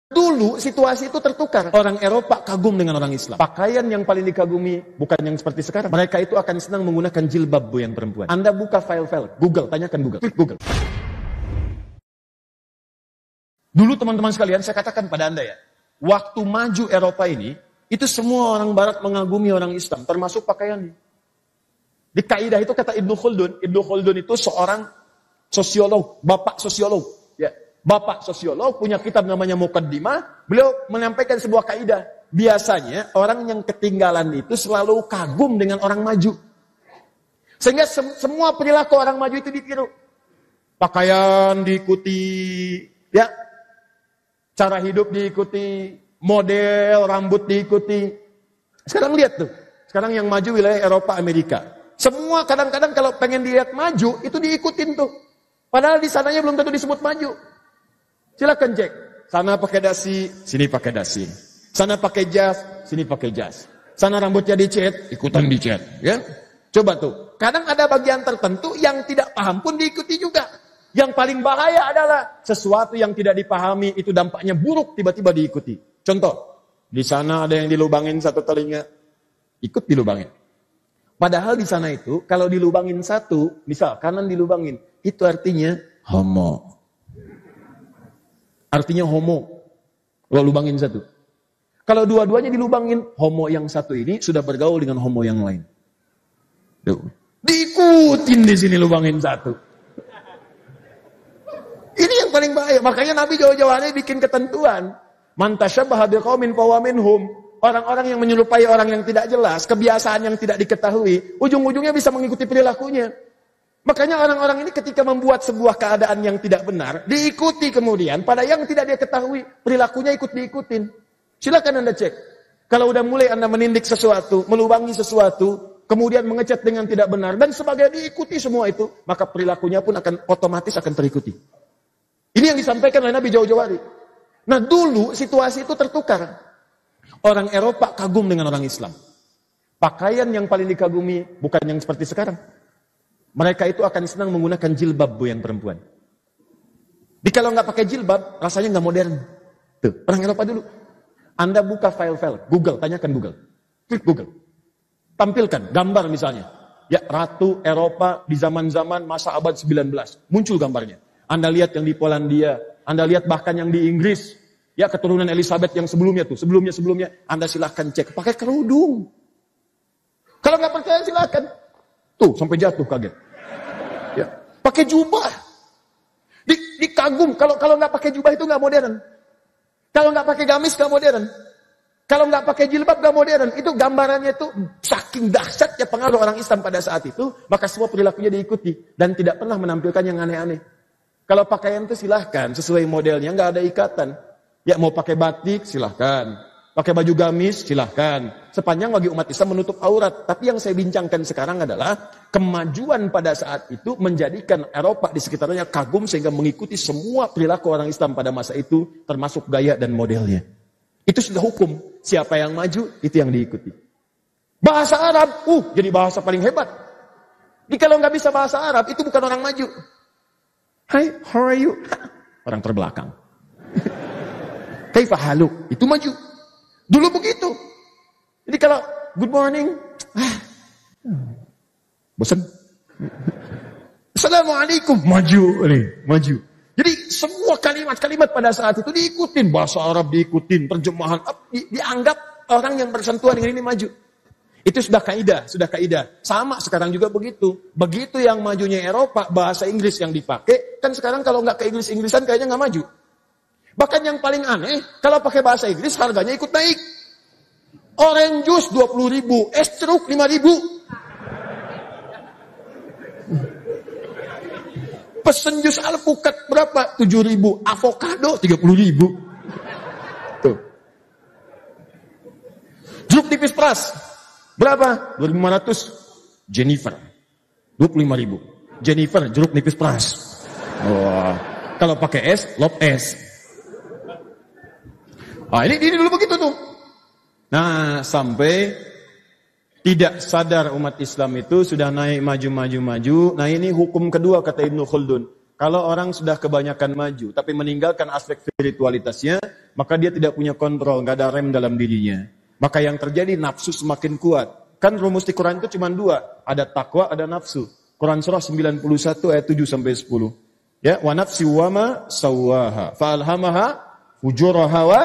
Dulu situasi itu tertukar. Orang Eropa kagum dengan orang Islam. Pakaian yang paling dikagumi bukan yang seperti sekarang. Mereka itu akan senang menggunakan jilbab bu yang perempuan. Anda buka file-file Google, tanyakan Google. Google. Dulu teman-teman sekalian, saya katakan pada Anda ya, waktu maju Eropa ini, itu semua orang Barat mengagumi orang Islam, termasuk pakaiannya. Di kaidah itu kata Ibnu Khaldun. Ibnu Khaldun itu seorang sosiolog, bapak sosiolog. Ya. Bapak sosiolog punya kitab namanya Muqaddimah. Beliau menyampaikan sebuah kaidah. Biasanya orang yang ketinggalan itu selalu kagum dengan orang maju. Sehingga semua perilaku orang maju itu ditiru. Pakaian diikuti, ya. Cara hidup diikuti, model rambut diikuti. Sekarang lihat tuh. Sekarang yang maju wilayah Eropa, Amerika. Semua kadang-kadang kalau pengen dilihat maju itu diikutin tuh. Padahal di sananya belum tentu disebut maju. Silakan cek. Sana pakai dasi, sini pakai dasi. Sana pakai jas, sini pakai jas. Sana rambutnya dicet, ikutan dicet. Ya? Coba tuh. Kadang ada bagian tertentu yang tidak paham pun diikuti juga. Yang paling bahaya adalah sesuatu yang tidak dipahami itu dampaknya buruk tiba-tiba diikuti. Contoh, di sana ada yang dilubangin satu telinga, ikut dilubangin. Padahal di sana itu kalau dilubangin satu, misal kanan dilubangin, itu artinya homo. Artinya homo. Kalau lubangin satu. Kalau dua-duanya dilubangin, homo yang satu ini sudah bergaul dengan homo yang lain. Tuh. Diikutin di sini lubangin satu. Ini yang paling bahaya. Makanya Nabi jauh-jauh hari bikin ketentuan. Man tashabbaha biqaumin fahuwa minhum. Orang-orang yang menyerupai orang yang tidak jelas, kebiasaan yang tidak diketahui, ujung-ujungnya bisa mengikuti perilakunya. Makanya orang-orang ini ketika membuat sebuah keadaan yang tidak benar, diikuti kemudian, pada yang tidak dia ketahui, perilakunya ikut diikutin. Silakan Anda cek. Kalau udah mulai Anda menindik sesuatu, melubangi sesuatu, kemudian mengecat dengan tidak benar, dan sebagai diikuti semua itu, maka perilakunya pun akan otomatis akan terikuti. Ini yang disampaikan oleh Nabi jauh-jauh hari. Nah dulu situasi itu tertukar. Orang Eropa kagum dengan orang Islam. Pakaian yang paling dikagumi bukan yang seperti sekarang. Mereka itu akan senang menggunakan jilbab bu yang perempuan. Jadi kalau nggak pakai jilbab, rasanya nggak modern. Tuh, orang Eropa dulu. Anda buka file-file, Google, tanyakan Google. Klik Google. Tampilkan gambar misalnya. Ya, Ratu Eropa di zaman-zaman masa abad 19. Muncul gambarnya. Anda lihat yang di Polandia, Anda lihat bahkan yang di Inggris. Ya, keturunan Elizabeth yang sebelumnya tuh, sebelumnya, Anda silahkan cek. Pakai kerudung. Kalau nggak percaya silahkan. Tuh, sampai jatuh kaget. Ya, pakai jubah. Dikagum. Kalau nggak pakai jubah itu nggak modern. Kalau nggak pakai gamis nggak modern. Kalau nggak pakai jilbab nggak modern. Itu gambarannya itu saking dahsyatnya pengaruh orang Islam pada saat itu, maka semua perilakunya diikuti dan tidak pernah menampilkan yang aneh-aneh. Kalau pakaian itu silahkan sesuai modelnya, nggak ada ikatan. Ya mau pakai batik silahkan, pakai baju gamis silahkan. Sepanjang bagi umat Islam menutup aurat. Tapi yang saya bincangkan sekarang adalah kemajuan pada saat itu menjadikan Eropa di sekitarnya kagum sehingga mengikuti semua perilaku orang Islam pada masa itu, termasuk gaya dan modelnya. Itu sudah hukum. Siapa yang maju itu yang diikuti. Bahasa Arab, jadi bahasa paling hebat. Jadi kalau nggak bisa bahasa Arab itu bukan orang maju. Hi, how are you? Orang terbelakang. Kaifa haluk? Itu maju. Dulu begitu. Jadi kalau good morning, bosan. Assalamualaikum, maju nih, maju. Jadi semua kalimat-kalimat pada saat itu diikutin, bahasa Arab diikutin, terjemahan dianggap orang yang bersentuhan dengan ini maju. Itu sudah kaidah. Sama sekarang juga begitu. Begitu yang majunya Eropa, bahasa Inggris yang dipakai, kan sekarang kalau nggak ke Inggris-Inggrisan kayaknya nggak maju. Bahkan yang paling aneh, kalau pakai bahasa Inggris harganya ikut naik. Orange juice 20.000, es jeruk 5.000. Pesen jus alpukat berapa? 7.000. Avocado 30.000. Tuh. Jeruk nipis peras berapa? 2.500. Jennifer 25.000. Jennifer jeruk nipis peras. Wah. Kalau pakai es, lop es. Ini dulu begitu tuh. Nah, sampai tidak sadar umat Islam itu sudah naik maju. Nah, ini hukum kedua kata Ibnu Khaldun. Kalau orang sudah kebanyakan maju, tapi meninggalkan aspek spiritualitasnya, maka dia tidak punya kontrol, nggak ada rem dalam dirinya. Maka yang terjadi nafsu semakin kuat. Kan rumus di Quran itu cuma dua, ada takwa, ada nafsu. Quran surah 91 ayat 7 sampai 10. Ya, wa nafsi wa ma sawwaha fa alhamaha fujuraha wa.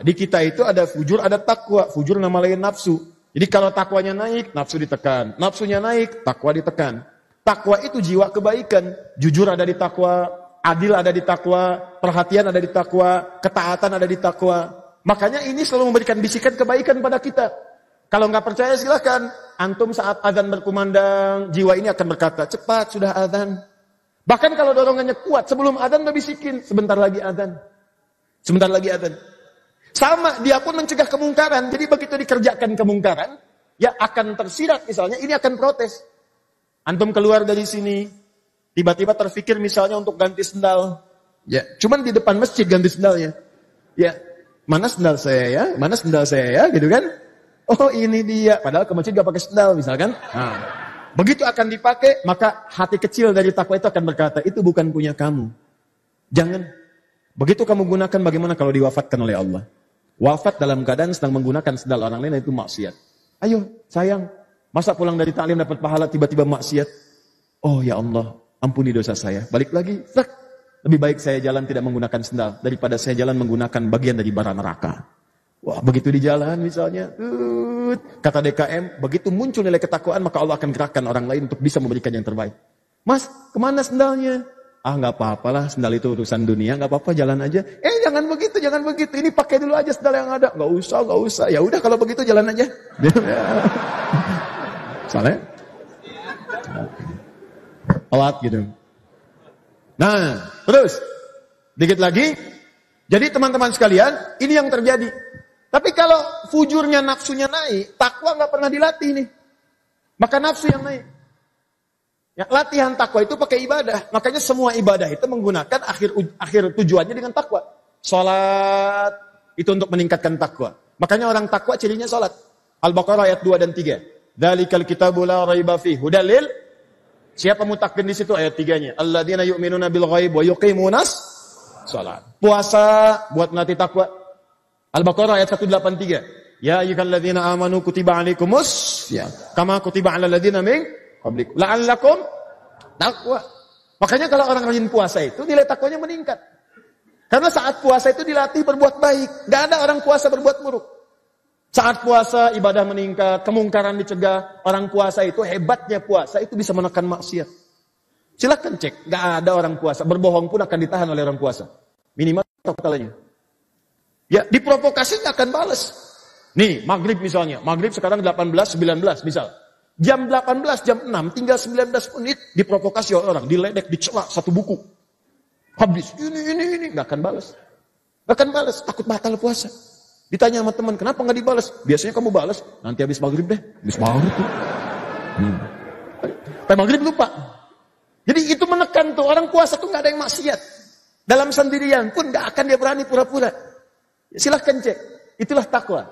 Di kita itu ada fujur, ada takwa. Fujur nama lain nafsu. Jadi kalau takwanya naik, nafsu ditekan. Nafsunya naik, takwa ditekan. Takwa itu jiwa kebaikan. Jujur ada di takwa, adil ada di takwa, perhatian ada di takwa, ketaatan ada di takwa. Makanya ini selalu memberikan bisikan kebaikan pada kita. Kalau nggak percaya silahkan. Antum saat azan berkumandang, jiwa ini akan berkata, cepat sudah azan. Bahkan kalau dorongannya kuat, sebelum azan udah bisikin, sebentar lagi azan. Sebentar lagi azan. Sama, dia pun mencegah kemungkaran. Jadi begitu dikerjakan kemungkaran, ya akan tersirat misalnya, ini akan protes. Antum keluar dari sini, tiba-tiba terfikir misalnya untuk ganti sendal. Ya, cuman di depan masjid ganti sendalnya. Ya, mana sendal saya ya? Mana sendal saya ya? Gitu kan? Oh ini dia. Padahal ke masjid gak pakai sendal misalkan. Nah, begitu akan dipakai, maka hati kecil dari takwa itu akan berkata, itu bukan punya kamu. Jangan. Begitu kamu gunakan, bagaimana kalau diwafatkan oleh Allah? Wafat dalam keadaan sedang menggunakan sendal orang lain, itu maksiat. Ayo sayang, masa pulang dari taklim dapat pahala tiba-tiba maksiat? Oh ya Allah, ampuni dosa saya. Balik lagi, lebih baik saya jalan tidak menggunakan sendal daripada saya jalan menggunakan bagian dari bara neraka. Wah, begitu di jalan misalnya, kata DKM, begitu muncul nilai ketakwaan, maka Allah akan gerakkan orang lain untuk bisa memberikan yang terbaik. Mas, kemana sendalnya? Ah, nggak apa-apalah, sendal itu urusan dunia, nggak apa-apa, jalan aja. Jangan begitu, jangan begitu. Ini pakai dulu aja sendal yang ada. Nggak usah. Ya udah kalau begitu jalan aja. Soalnya, alat gitu. Nah, terus dikit lagi. Jadi teman-teman sekalian, ini yang terjadi. Tapi kalau fujurnya nafsunya naik, takwa nggak pernah dilatih nih. Maka nafsu yang naik. Ya, latihan takwa itu pakai ibadah. Makanya semua ibadah itu menggunakan akhir tujuannya dengan takwa. Salat itu untuk meningkatkan takwa. Makanya orang takwa cirinya salat. Al-Baqarah ayat 2 dan 3. Dzalikal kitabu la raiba fihi hudal lil. Siapa mutakin di situ ayat 3-nya? Alladzina yu'minuna bil ghaib wa yuqimunas salat. Puasa buat melatih takwa. Al-Baqarah ayat 183. Ya ayyuhalladzina amanu kutiba alaikumus ya kama kutiba alal ladzina min qablikum la'allakum taqwa. Makanya kalau orang rajin puasa itu nilai takwanya meningkat. Karena saat puasa itu dilatih berbuat baik. Gak ada orang puasa berbuat buruk. Saat puasa ibadah meningkat, kemungkaran dicegah. Orang puasa itu hebatnya puasa itu bisa menekan maksiat. Silakan cek, gak ada orang puasa berbohong pun akan ditahan oleh orang puasa. Minimal totalnya. Ya, diprovokasi akan balas. Nih, maghrib misalnya. Maghrib sekarang 18:19 misal. Jam 18, jam 6, tinggal 19 menit diprovokasi oleh orang, diledek, dicela satu buku. Habis, ini, gak akan balas. Gak akan balas, takut batal puasa. Ditanya sama teman, kenapa gak dibalas? Biasanya kamu balas, nanti habis maghrib deh. Habis maghrib tuh. Sampai maghrib lupa. Jadi itu menekan tuh, orang puasa tuh gak ada yang maksiat. Dalam sendirian pun gak akan dia berani pura-pura. Silahkan cek, itulah takwa.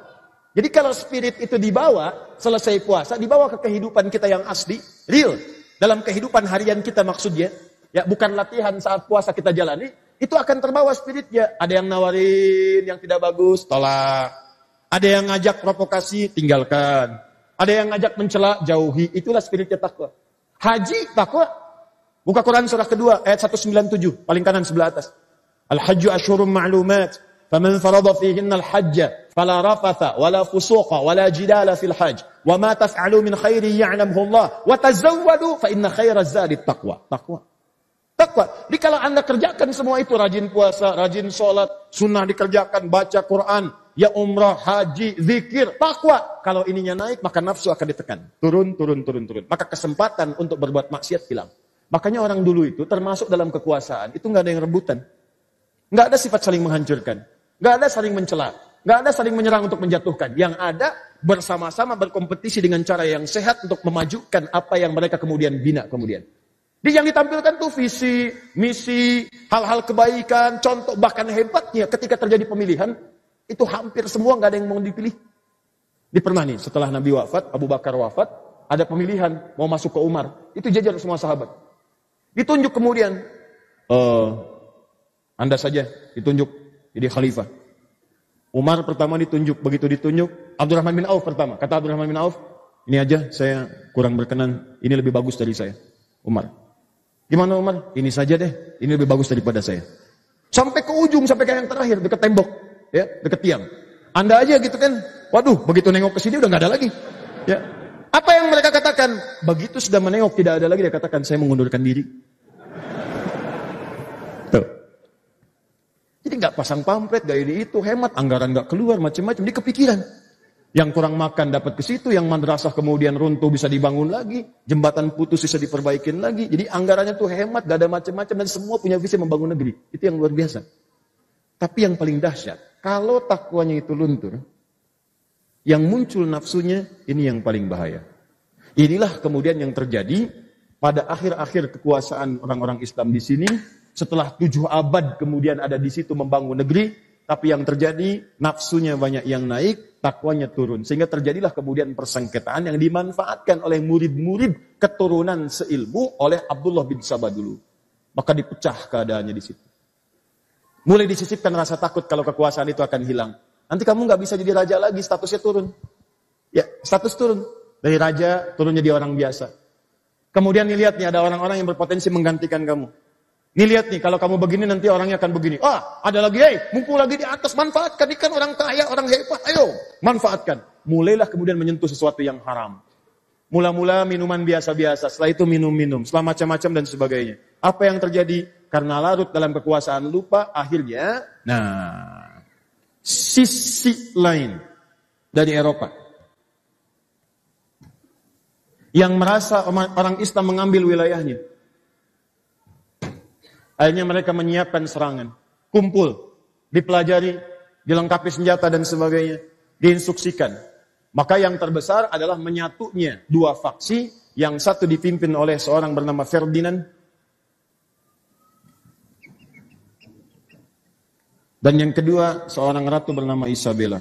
Jadi kalau spirit itu dibawa, selesai puasa, dibawa ke kehidupan kita yang asli, real. Dalam kehidupan harian kita maksudnya, ya bukan latihan saat puasa kita jalani, itu akan terbawa spiritnya. Ada yang nawarin, yang tidak bagus, tolak. Ada yang ngajak provokasi, tinggalkan. Ada yang ngajak mencela, jauhi. Itulah spiritnya takwa. Haji, takwa. Buka Quran surah kedua, ayat 197, paling kanan sebelah atas. Al-hajju asyhurum ma'lumat. فَمَنْ فَرَضَ فِيهِنَّ الْحَجَّ فَلَا رَفَثَ وَلَا فُسُوقَ وَلَا جِدَالَ فِي الْحَجِّ وَمَا تَفْعَلُوا مِنْ خَيْرٍ يَعْلَمْهُ اللَّهُ وَتَزَوَّدُوا فَإِنَّ خَيْرَ الزَّادِ التَّقْوَى. Takwa. Jadi kalau Anda kerjakan semua itu, rajin puasa, rajin sholat, sunnah dikerjakan, baca Quran, ya umrah, haji, zikir, takwa. Kalau ininya naik, maka nafsu akan ditekan. Turun. Maka kesempatan untuk berbuat maksiat hilang. Makanya orang dulu itu termasuk dalam kekuasaan, itu nggak ada yang rebutan. Nggak ada sifat saling menghancurkan. Nggak ada saling mencela. Nggak ada saling menyerang untuk menjatuhkan. Yang ada bersama-sama berkompetisi dengan cara yang sehat untuk memajukan apa yang mereka kemudian bina kemudian. Di yang ditampilkan tuh visi, misi, hal-hal kebaikan, contoh bahkan hebatnya ketika terjadi pemilihan, itu hampir semua nggak ada yang mau dipilih. Di pernah nih, setelah Nabi wafat, Abu Bakar wafat, ada pemilihan mau masuk ke Umar. Itu jajar semua sahabat. Ditunjuk kemudian, Anda saja ditunjuk jadi khalifah. Umar pertama ditunjuk, begitu ditunjuk, Abdurrahman bin Auf pertama. Kata Abdurrahman bin Auf, ini aja saya kurang berkenan, ini lebih bagus dari saya. Umar. Gimana Umar? Ini saja deh, ini lebih bagus daripada saya. Sampai ke ujung, sampai ke yang terakhir, dekat tembok, ya, dekat tiang. Anda aja gitu kan, waduh, begitu nengok ke sini udah nggak ada lagi. Ya. Apa yang mereka katakan? Begitu sudah menengok tidak ada lagi, dia katakan saya mengundurkan diri. Tuh. Jadi nggak pasang pamflet, gak ini itu, hemat, anggaran nggak keluar, macam-macam. Dia kepikiran. Yang kurang makan dapat ke situ, yang madrasah kemudian runtuh bisa dibangun lagi, jembatan putus bisa diperbaikin lagi. Jadi anggarannya tuh hemat, gak ada macam-macam, dan semua punya visi membangun negeri. Itu yang luar biasa. Tapi yang paling dahsyat, kalau takwanya itu luntur, yang muncul nafsunya, ini yang paling bahaya. Inilah kemudian yang terjadi pada akhir-akhir kekuasaan orang-orang Islam di sini, setelah 7 abad kemudian ada di situ membangun negeri, tapi yang terjadi nafsunya banyak yang naik, takwanya turun. Sehingga terjadilah kemudian persengketaan yang dimanfaatkan oleh murid-murid keturunan seilmu oleh Abdullah bin Sabah dulu. Maka dipecah keadaannya di situ. Mulai disisipkan rasa takut kalau kekuasaan itu akan hilang. Nanti kamu nggak bisa jadi raja lagi, statusnya turun. Ya, status turun. Dari raja turun jadi orang biasa. Kemudian lihat nih ada orang-orang yang berpotensi menggantikan kamu. Nih lihat nih, kalau kamu begini nanti orangnya akan begini. Ada lagi, mumpul lagi di atas, manfaatkan. Ini kan orang kaya, orang hebat, ayo, manfaatkan. Mulailah kemudian menyentuh sesuatu yang haram. Mula-mula minuman biasa-biasa, setelah itu minum-minum, setelah macam-macam dan sebagainya. Apa yang terjadi? Karena larut dalam kekuasaan lupa, akhirnya, sisi lain dari Eropa. Yang merasa orang Islam mengambil wilayahnya. Akhirnya mereka menyiapkan serangan. Kumpul, dipelajari, dilengkapi senjata dan sebagainya. Diinstruksikan. Maka yang terbesar adalah menyatunya 2 faksi. Yang satu dipimpin oleh seorang bernama Ferdinand. Dan yang kedua seorang ratu bernama Isabella.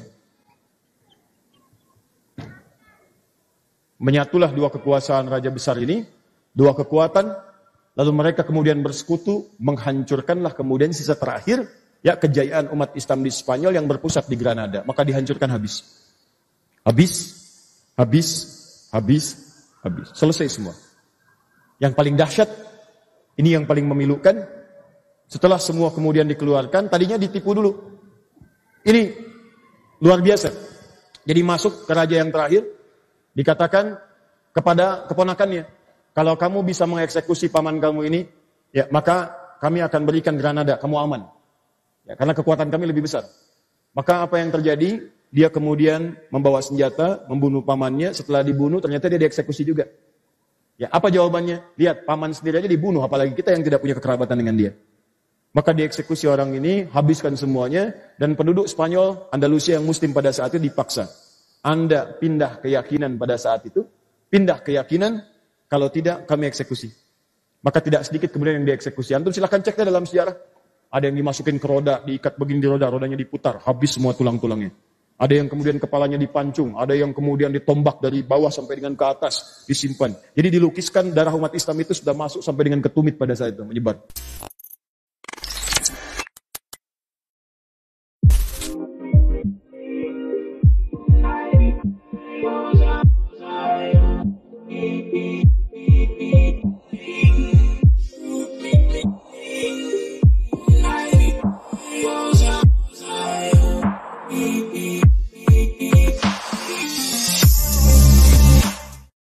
Menyatulah 2 kekuasaan raja besar ini. 2 kekuatan. Lalu mereka kemudian bersekutu, menghancurkanlah kemudian sisa terakhir, ya kejayaan umat Islam di Spanyol yang berpusat di Granada. Maka dihancurkan habis. Habis. Selesai semua. Yang paling dahsyat, ini yang paling memilukan, setelah semua kemudian dikeluarkan, tadinya ditipu dulu. Ini luar biasa. Jadi masuk ke raja yang terakhir, dikatakan kepada keponakannya, kalau kamu bisa mengeksekusi paman kamu ini, ya maka kami akan berikan Granada, kamu aman. Ya, karena kekuatan kami lebih besar. Maka apa yang terjadi? Dia kemudian membawa senjata, membunuh pamannya. Setelah dibunuh, ternyata dia dieksekusi juga. Ya, apa jawabannya? Lihat, paman sendiri aja dibunuh, apalagi kita yang tidak punya kekerabatan dengan dia. Maka dieksekusi orang ini, habiskan semuanya, dan penduduk Spanyol, Andalusia yang Muslim pada saat itu dipaksa. Anda pindah keyakinan pada saat itu, pindah keyakinan. Kalau tidak, kami eksekusi. Maka tidak sedikit kemudian yang dieksekusi. Antum silahkan cek dalam sejarah. Ada yang dimasukin ke roda, diikat begini di roda, rodanya diputar, habis semua tulang-tulangnya. Ada yang kemudian kepalanya dipancung, ada yang kemudian ditombak dari bawah sampai dengan ke atas, disimpan. Jadi dilukiskan darah umat Islam itu sudah masuk sampai dengan ke tumit pada saat itu, menyebar.